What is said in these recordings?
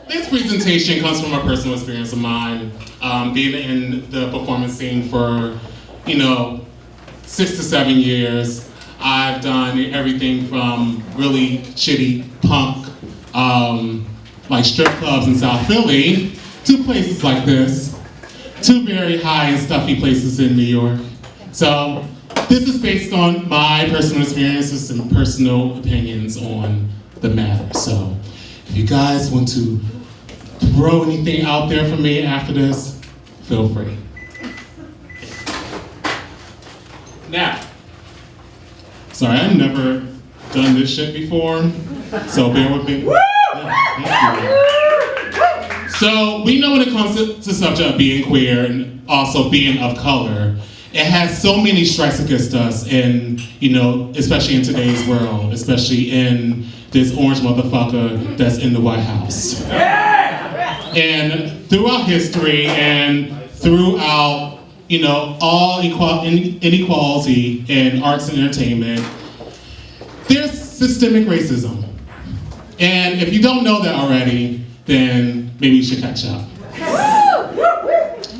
This presentation comes from a personal experience of mine, being in the performance scene for, 6 to 7 years. I've done everything from really shitty punk, like strip clubs in South Philly, to places like this, to very high and stuffy places in New York. So this is based on my personal experiences and personal opinions on the matter. So if you guys want to throw anything out there for me after this, feel free. Now, sorry, I've never done this shit before, so bear with me. Yeah, thank you. So we know when it comes to the subject of being queer and also being of color, it has so many strikes against us, and especially in today's world, especially in this orange motherfucker that's in the White House. And throughout history and throughout, all inequality in arts and entertainment, there's systemic racism. And if you don't know that already, then maybe you should catch up.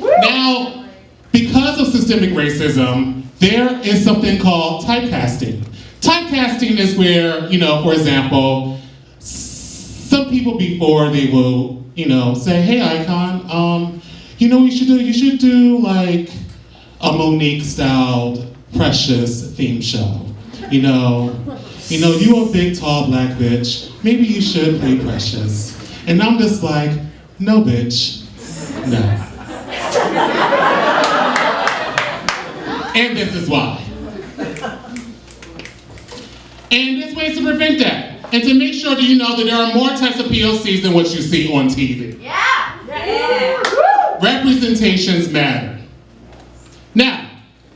Now, because of systemic racism, there is something called typecasting. Typecasting is where, for example, some people before they will, say, hey, Icon, what you should do? You should do like a Monique-styled Precious theme show. You a big, tall, black bitch. Maybe you should play Precious. And I'm just like, no, bitch, no. And this is why. And there's ways to prevent that. And to make sure that you know that there are more types of POCs than what you see on TV. Yeah. Representations matter. Now,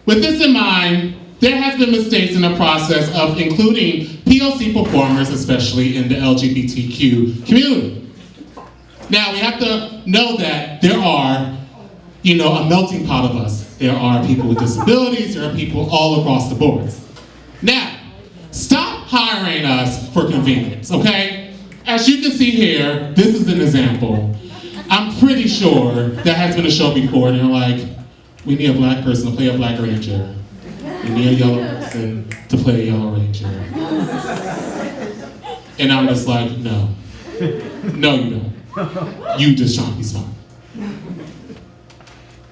with this in mind, there has been mistakes in the process of including POC performers, especially in the LGBTQ community. Now, we have to know that there are, a melting pot of us. There are people with disabilities, there are people all across the board. Now, stop hiring us for convenience, okay? As you can see here, this is an example. I'm pretty sure that has been a show before, and they're like, we need a black person to play a black ranger. We need a yellow person to play a yellow ranger. And I'm just like, no. No, you don't. You just trying to be smart.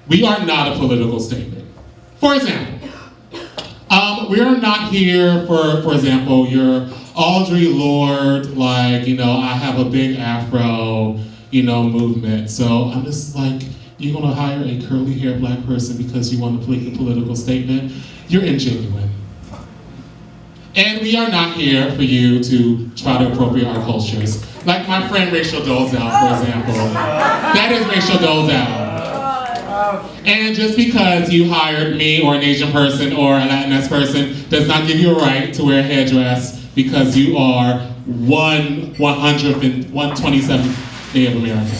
We are not a political statement. For example, we are not here for example, your Audre Lorde, like, I have a big afro, movement. So I'm just like, you're gonna hire a curly haired black person because you want to make a political statement? You're ingenuine. And we are not here for you to try to appropriate our cultures. Like my friend Rachel Dolezal, for example. That is Rachel Dolezal. And just because you hired me or an Asian person or a Latinx person does not give you a right to wear a headdress because you are 127 Native American.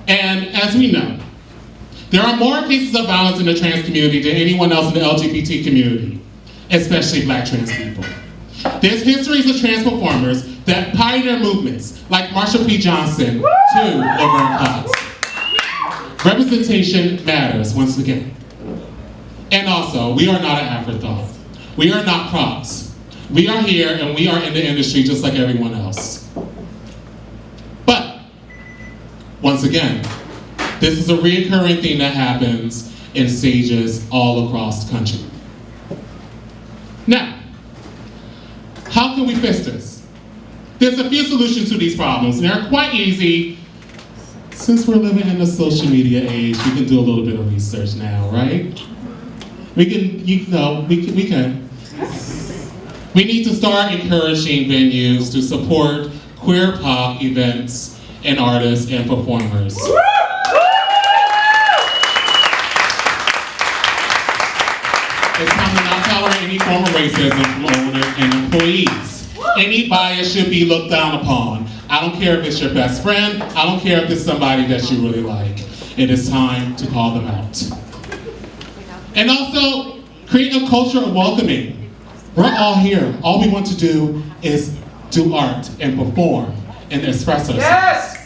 And as we know, there are more cases of violence in the trans community than anyone else in the LGBT community, especially black trans people. There's histories of trans performers that pioneer movements, like Marsha P. Johnson, to Laverne Cox. Representation matters, once again. And also, we are not an afterthought. We are not props. We are here and we are in the industry just like everyone else. But, once again, this is a reoccurring thing that happens in stages all across the country. Now, how can we fix this? There's a few solutions to these problems, and they're quite easy. Since we're living in the social media age, we can do a little bit of research now, right? We can. We need to start encouraging venues to support queer POC events and artists and performers. It's time to not tolerate any form of racism from owners and employees. Any bias should be looked down upon. I don't care if it's your best friend. I don't care if it's somebody that you really like. It is time to call them out. And also, create a culture of welcoming. We're all here. All we want to do is do art and perform. and express ourselves. Yes!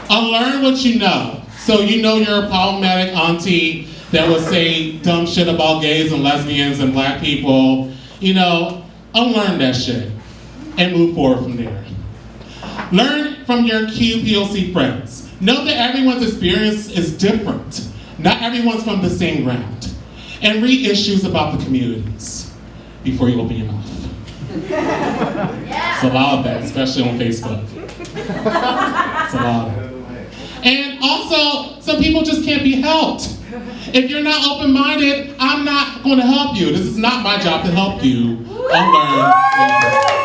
Unlearn what you know. So you know you're a problematic auntie that would say dumb shit about gays and lesbians and black people. You know, unlearn that shit and move forward from there. Learn from your QPOC friends. Know that everyone's experience is different. Not everyone's from the same ground. And read issues about the communities before you open your mouth. It's a lot of that, especially on Facebook. It's a lot of that. And also, some people just can't be helped. If you're not open-minded, I'm not going to help you. This is not my job to help you unlearn racism.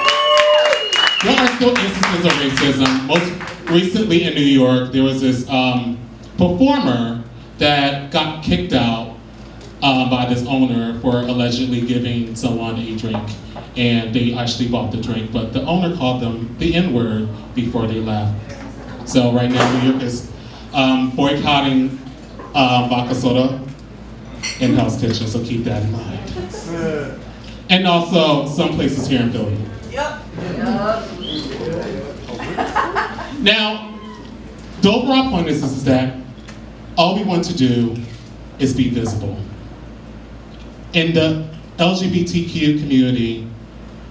There are still instances of racism. Most recently in New York, there was this performer that got kicked out by this owner for allegedly giving someone a drink, and they actually bought the drink, but the owner called them the N-word before they left. So right now, New York is boycotting vodka soda in Hell's Kitchen, so keep that in mind. And also some places here in Philly. Yep. Now, the overall point is that all we want to do is be visible. In the LGBTQ community,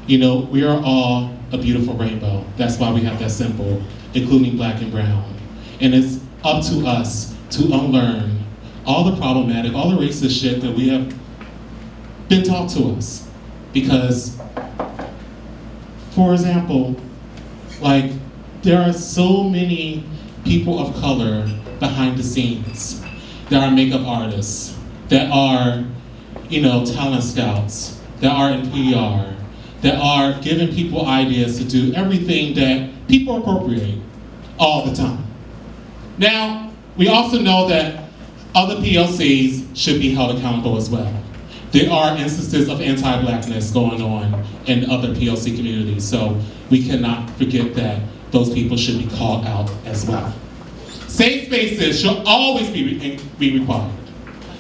you know, we are all a beautiful rainbow. That's why we have that symbol, including black and brown. And it's up to us to unlearn all the problematic, all the racist shit that we have been taught to us. Because, for example, like, there are so many people of color behind the scenes that are makeup artists, that are, you know, talent scouts, that are in PR, that are giving people ideas to do everything that people appropriate all the time. Now, we also know that other POCs should be held accountable as well. There are instances of anti-blackness going on in other POC communities, so we cannot forget that those people should be called out as well. Safe spaces should always be required.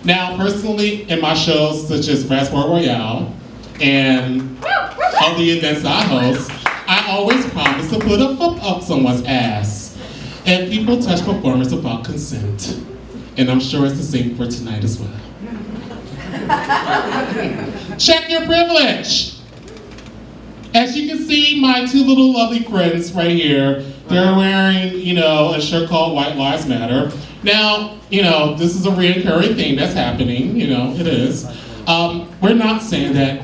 Now, personally, in my shows such as Raspberry Royale and other events I host, I always promise to put a foot up someone's ass. And people touch performers without consent. And I'm sure it's the same for tonight as well. Check your privilege. As you can see, my two little lovely friends right here, they're wearing, you know, a shirt called White Lives Matter. Now, you know, this is a reoccurring thing that's happening, you know, it is. We're not saying that,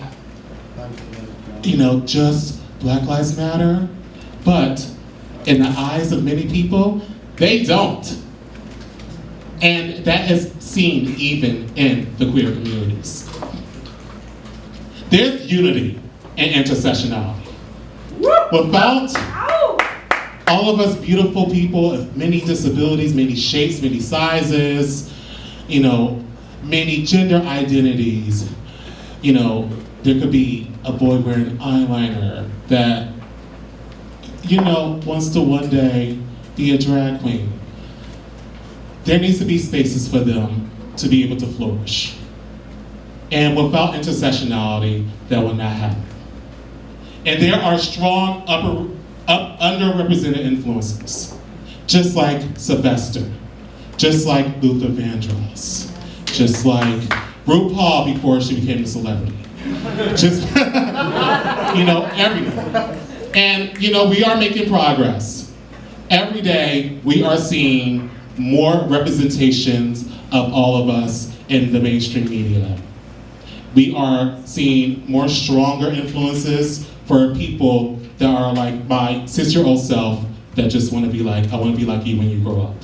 you know, just Black Lives Matter, but in the eyes of many people, they don't. And that is seen even in the queer communities. There's unity and intersectionality. Without all of us beautiful people of many disabilities, many shapes, many sizes, you know, many gender identities, you know, there could be a boy wearing eyeliner that, you know, wants to one day be a drag queen. There needs to be spaces for them to be able to flourish. And without intersectionality, that will not happen. And there are strong underrepresented influences, just like Sylvester, just like Luther Vandross, just like RuPaul before she became a celebrity. Just, you know, everyone. And, you know, we are making progress. Every day, we are seeing more representations of all of us in the mainstream media. We are seeing more stronger influences for people that are like my 6-year-old self that just want to be like, I want to be like you when you grow up.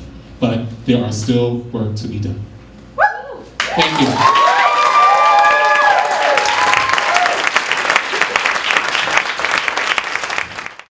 But there are still work to be done. Thank you.